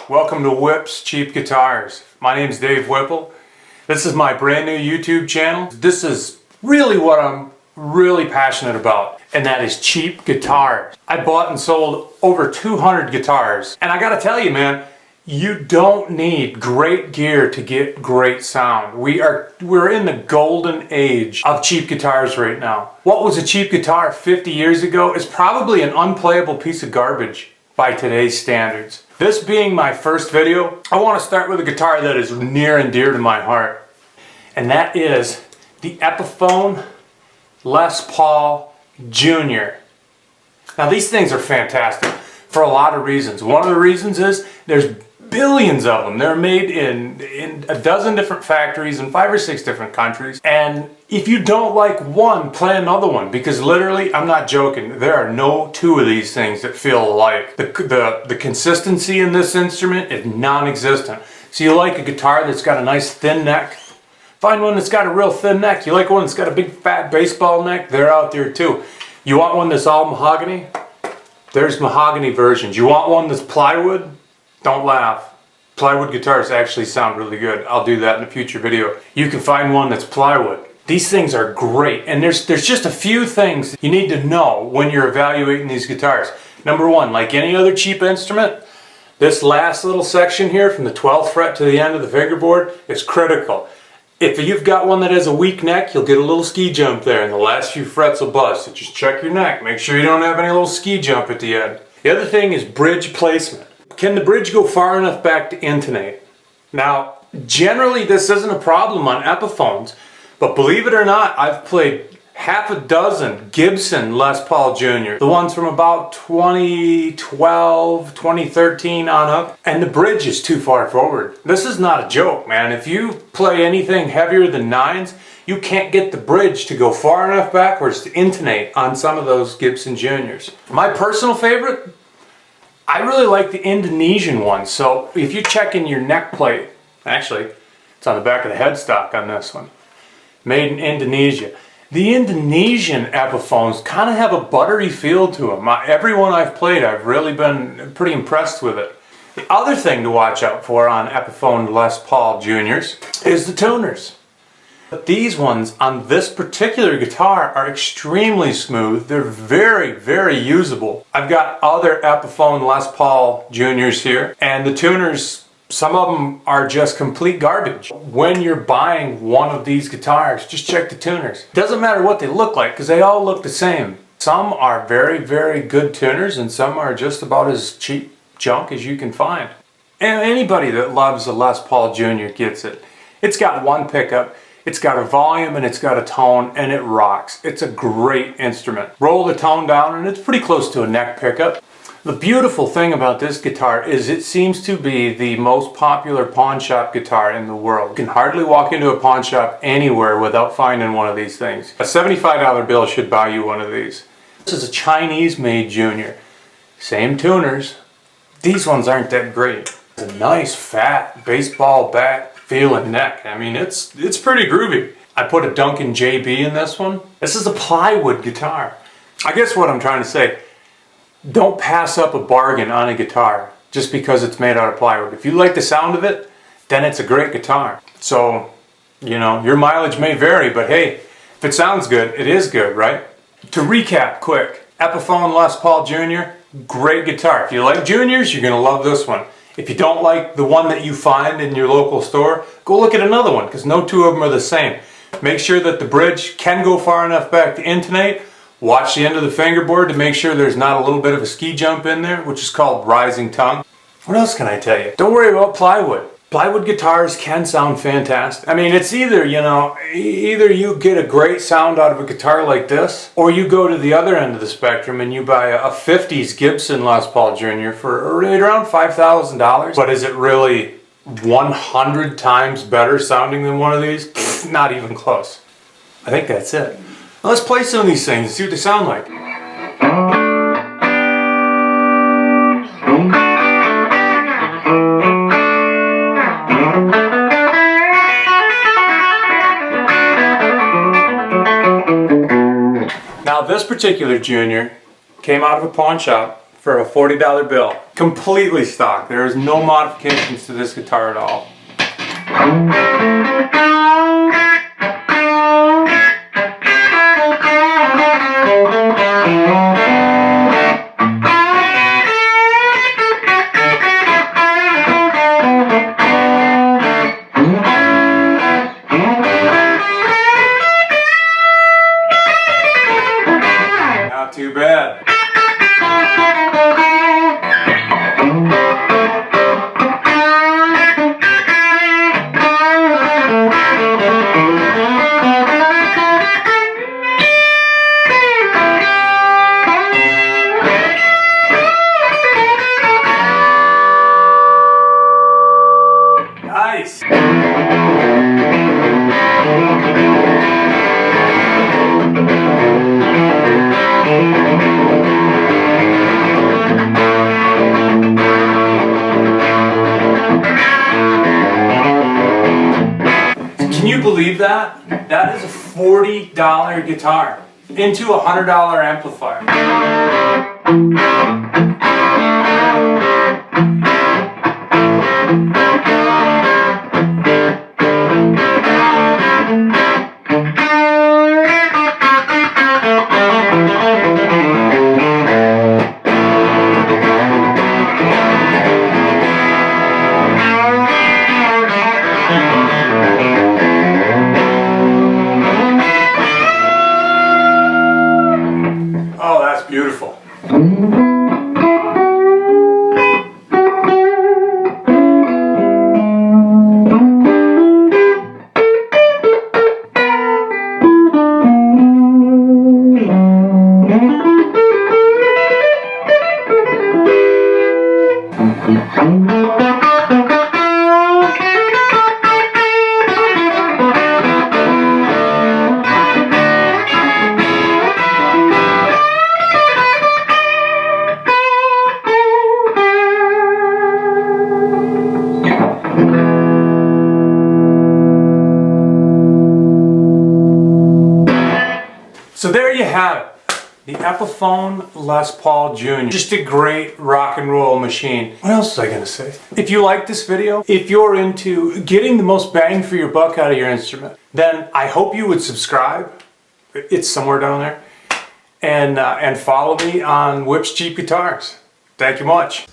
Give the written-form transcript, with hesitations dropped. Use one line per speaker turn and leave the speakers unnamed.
Welcome to Whip's Cheap Guitars. My name's Dave Whipple. This is my brand new YouTube channel. This is really what I'm really passionate about, and that is cheap guitars. I bought and sold over 200 guitars, and I gotta tell you, man, you don't need great gear to get great sound. We're in the golden age of cheap guitars right now. What was a cheap guitar 50 years ago is probably an unplayable piece of garbage by today's standards. This being my first video, I want to start with a guitar that is near and dear to my heart, and that is the Epiphone Les Paul Jr. Now these things are fantastic for a lot of reasons. One of the reasons is there's billions of them. They're made in a dozen different factories in 5 or 6 different countries. And if you don't like one, play another one, because literally, I'm not joking, there are no two of these things that feel alike. The consistency in this instrument is non-existent. So you like a guitar that's got a nice thin neck? Find one that's got a real thin neck. You like one that's got a big fat baseball neck? They're out there too. You want one that's all mahogany? There's mahogany versions. You want one that's plywood? Don't laugh. Plywood guitars actually sound really good. I'll do that in a future video. You can find one that's plywood. These things are great, and there's just a few things you need to know when you're evaluating these guitars. Number one, like any other cheap instrument, this last little section here from the 12th fret to the end of the fingerboard is critical. If you've got one that has a weak neck, you'll get a little ski jump there, and the last few frets will bust. So just check your neck. Make sure you don't have any little ski jump at the end. The other thing is bridge placement. Can the bridge go far enough back to intonate? Now, generally this isn't a problem on Epiphones, but believe it or not, I've played half a dozen Gibson Les Paul Jr. The ones from about 2012, 2013 on up, and the bridge is too far forward. This is not a joke, man. If you play anything heavier than 9s, you can't get the bridge to go far enough backwards to intonate on some of those Gibson Juniors. My personal favorite, I really like the Indonesian ones. So if you're checking your neck plate, actually, it's on the back of the headstock on this one. Made in Indonesia. The Indonesian Epiphones kind of have a buttery feel to them. Every one I've played, I've really been pretty impressed with it. The other thing to watch out for on Epiphone Les Paul Juniors is the tuners. But these ones on this particular guitar are extremely smooth. They're very, very usable. I've got other Epiphone Les Paul Juniors here, and the tuners, some of them are just complete garbage. When you're buying one of these guitars, just check the tuners. It doesn't matter what they look like, because they all look the same. Some are very, very good tuners, and some are just about as cheap junk as you can find. And anybody that loves a Les Paul Jr. gets it. It's got one pickup, it's got a volume, and it's got a tone, and it rocks. It's a great instrument. Roll the tone down, and it's pretty close to a neck pickup. The beautiful thing about this guitar is it seems to be the most popular pawn shop guitar in the world. You can hardly walk into a pawn shop anywhere without finding one of these things. A $75 bill should buy you one of these. This is a Chinese-made Junior. Same tuners. These ones aren't that great. It's a nice, fat, baseball bat feeling neck. I mean, it's pretty groovy. I put a Duncan JB in this one. This is a plywood guitar. I guess what I'm trying to say, don't pass up a bargain on a guitar just because it's made out of plywood. If you like the sound of it, then it's a great guitar. So, you know, your mileage may vary, but hey, if it sounds good, it is good, right? To recap quick, Epiphone Les Paul Jr., great guitar. If you like Juniors, you're going to love this one. If you don't like the one that you find in your local store, go look at another one, because no two of them are the same. Make sure that the bridge can go far enough back to intonate. Watch the end of the fingerboard to make sure there's not a little bit of a ski jump in there, which is called rising tongue. What else can I tell you? Don't worry about plywood. Plywood guitars can sound fantastic. I mean, it's either, you know, either you get a great sound out of a guitar like this, or you go to the other end of the spectrum and you buy a 50s Gibson Les Paul Jr. for right around $5,000. But is it really 100 times better sounding than one of these? Pfft, not even close. I think that's it. Now let's play some of these things and see what they sound like. Now this particular Junior came out of a pawn shop for a $40 bill. Completely stock. There is no modifications to this guitar at all. Not too bad. Nice. Can you believe that? That is a $40 guitar into a $100 amplifier. Oh, that's beautiful. So there you have it, the Epiphone Les Paul Jr. Just a great rock and roll machine. What else was I gonna say? If you like this video, if you're into getting the most bang for your buck out of your instrument, then I hope you would subscribe. It's somewhere down there. And follow me on Whips Cheap Guitars. Thank you much.